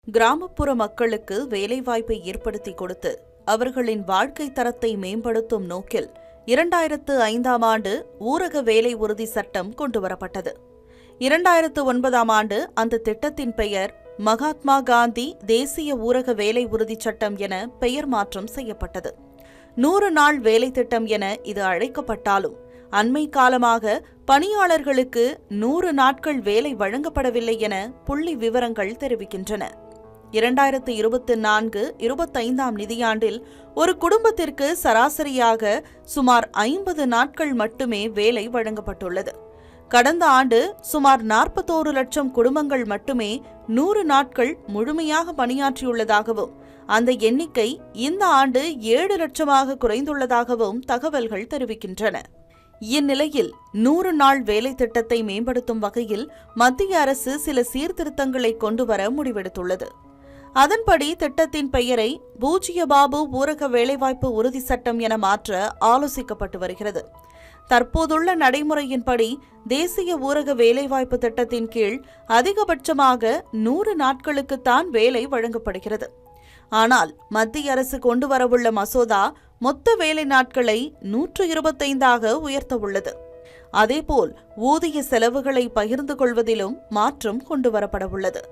கிராமப்புற மக்களுக்கு வேலைவாய்ப்பை ஏற்படுத்தி கொடுத்து அவர்களின் வாழ்க்கை தரத்தை மேம்படுத்தும் நோக்கில் 2005ஆம் ஆண்டு ஊரக வேலை உறுதி சட்டம் கொண்டுவரப்பட்டது. 2009ஆம் ஆண்டு அந்த திட்டத்தின் பெயர் மகாத்மா காந்தி தேசிய ஊரக வேலை உறுதி சட்டம் என பெயர் மாற்றம் செய்யப்பட்டது. 100 நாள் வேலை திட்டம் என இது அழைக்கப்பட்டாலும் அண்மை காலமாக பணியாளர்களுக்கு 100 நாட்கள் வேலை வழங்கப்படவில்லை என புள்ளி விவரங்கள் தெரிவிக்கின்றன. 2024-25ஆம் நிதியாண்டில் ஒரு குடும்பத்திற்கு சராசரியாக சுமார் 50 நாட்கள் மட்டுமே வேலை வழங்கப்பட்டுள்ளது. கடந்த ஆண்டு சுமார் 41 லட்சம் குடும்பங்கள் மட்டுமே 100 நாட்கள் முழுமையாக பணியாற்றியுள்ளதாகவும் அந்த எண்ணிக்கை இந்த ஆண்டு 7 லட்சமாக குறைந்துள்ளதாகவும் தகவல்கள் தெரிவிக்கின்றன. இந்நிலையில் 100 நாள் வேலை திட்டத்தை மேம்படுத்தும் வகையில் மத்திய அரசு சில சீர்திருத்தங்களை கொண்டுவர முடிவெடுத்துள்ளது. அதன்படி திட்டத்தின் பெயரை பூஜ்ய பாபு ஊரக வேலைவாய்ப்பு உறுதி சட்டம் என மாற்ற ஆலோசிக்கப்பட்டு வருகிறது. தற்போதுள்ள நடைமுறையின்படி தேசிய ஊரக வேலைவாய்ப்பு திட்டத்தின் கீழ் அதிகபட்சமாக 100 நாட்களுக்குத்தான் வேலை வழங்கப்படுகிறது. ஆனால் மத்திய அரசு கொண்டுவரவுள்ள மசோதா மொத்த வேலை நாட்களை 125ஆக உயர்த்தவுள்ளது. அதேபோல் ஊதிய செலவுகளை பகிர்ந்து கொள்வதிலும் மாற்றம் கொண்டுவரப்படவுள்ளது.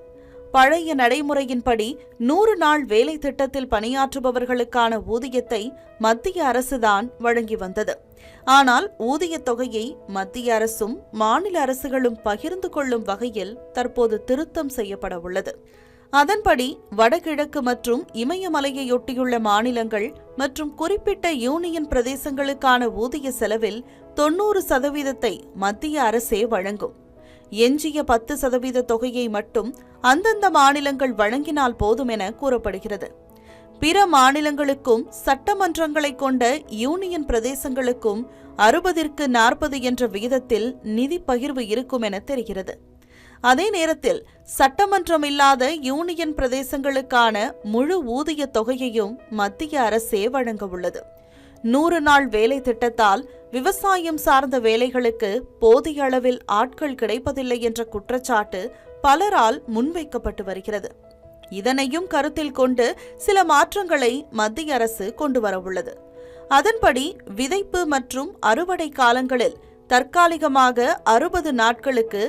பழைய நடைமுறையின்படி 100 நாள் வேலை திட்டத்தில் பணியாற்றுபவர்களுக்கான ஊதியத்தை மத்திய அரசுதான் வழங்கி வந்தது. ஆனால் ஊதியத் தொகையை மத்திய அரசும் மாநில அரசுகளும் பகிர்ந்து கொள்ளும் வகையில் தற்போது திருத்தம் செய்யப்பட உள்ளது. அதன்படி வடகிழக்கு மற்றும் இமயமலையையொட்டியுள்ள மாநிலங்கள் மற்றும் குறிப்பிட்ட யூனியன் பிரதேசங்களுக்கான ஊதிய செலவில் 90% மத்திய அரசே வழங்கும். எஞ்சிய 10% தொகையை மட்டும் அந்தந்த மாநிலங்கள் வழங்கினால் போதும் என கூறப்படுகிறது. பிற மாநிலங்களுக்கும் சட்டமன்றங்களை கொண்ட யூனியன் பிரதேசங்களுக்கும் 60-40 என்ற விகிதத்தில் நிதி பகிர்வு இருக்கும் என தெரிகிறது. அதே நேரத்தில் சட்டமன்றம் இல்லாத யூனியன் பிரதேசங்களுக்கான முழு ஊதிய தொகையையும் மத்திய அரசே வழங்க உள்ளது. 100 நாள் வேலை திட்டத்தால் விவசாயம் சார்ந்த வேலைகளுக்கு போதிய அளவில் ஆட்கள் கிடைப்பதில்லை என்ற குற்றச்சாட்டு பலரால் முன்வைக்கப்பட்டு வருகிறது. இதனையும் கருத்தில் கொண்டு சில மாற்றங்களை மத்திய அரசு கொண்டு வரவுள்ளது. அதன்படி விதைப்பு மற்றும் அறுவடை காலங்களில் தற்காலிகமாக 60 நாட்களுக்கு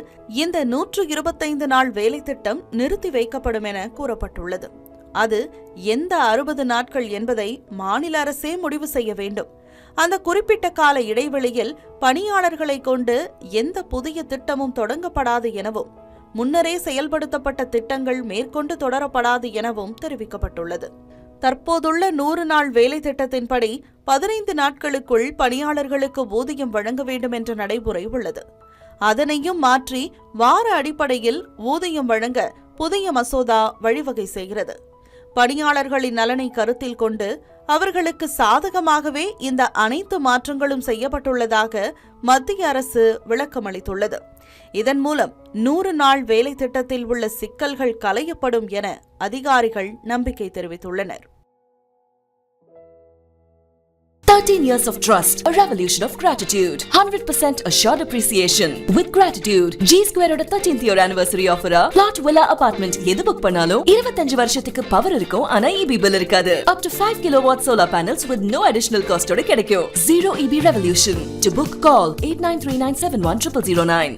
இந்த 125 நாள் வேலை திட்டம் நிறுத்தி வைக்கப்படும் என கூறப்பட்டுள்ளது. அது எந்த 60 நாட்கள் என்பதை மாநில அரசே முடிவு செய்ய வேண்டும். அந்த குறிப்பிட்ட கால இடைவெளியில் பணியாளர்களை கொண்டு எந்த புதிய திட்டமும் தொடங்கப்படாது எனவும் முன்னரே செயல்படுத்தப்பட்ட திட்டங்கள் மேற்கொண்டு தொடரப்படாது எனவும் தெரிவிக்கப்பட்டுள்ளது. தற்போதுள்ள 100 நாள் வேலை திட்டத்தின்படி 15 நாட்களுக்குள் பணியாளர்களுக்கு ஊதியம் வழங்க வேண்டும் என்ற நடைமுறை உள்ளது. அதனையும் மாற்றி வார அடிப்படையில் ஊதியம் வழங்க புதிய மசோதா வழிவகை செய்கிறது. பணியாளர்களின் நலனை கருத்தில் கொண்டு அவர்களுக்கு சாதகமாகவே இந்த அனைத்து மாற்றங்களும் செய்யப்பட்டுள்ளதாக மத்திய அரசு விளக்கமளித்துள்ளது. இதன் மூலம் 100 நாள் வேலை திட்டத்தில் உள்ள சிக்கல்கள் களையப்படும் என அதிகாரிகள் நம்பிக்கை தெரிவித்துள்ளனர். 13 years of trust, a revolution of gratitude, 100% assured appreciation. With gratitude, G-Square oda 13th year anniversary offer plot villa apartment எது புக் பண்ணாலும் 25 வருஷத்துக்கு பவர் இருக்கும். ஆனா EB bill இருக்காது. Up to 5 kilowatt solar panels with no additional cost ஓட கிடைக்கும். Zero EB revolution. To book, call 8939710009.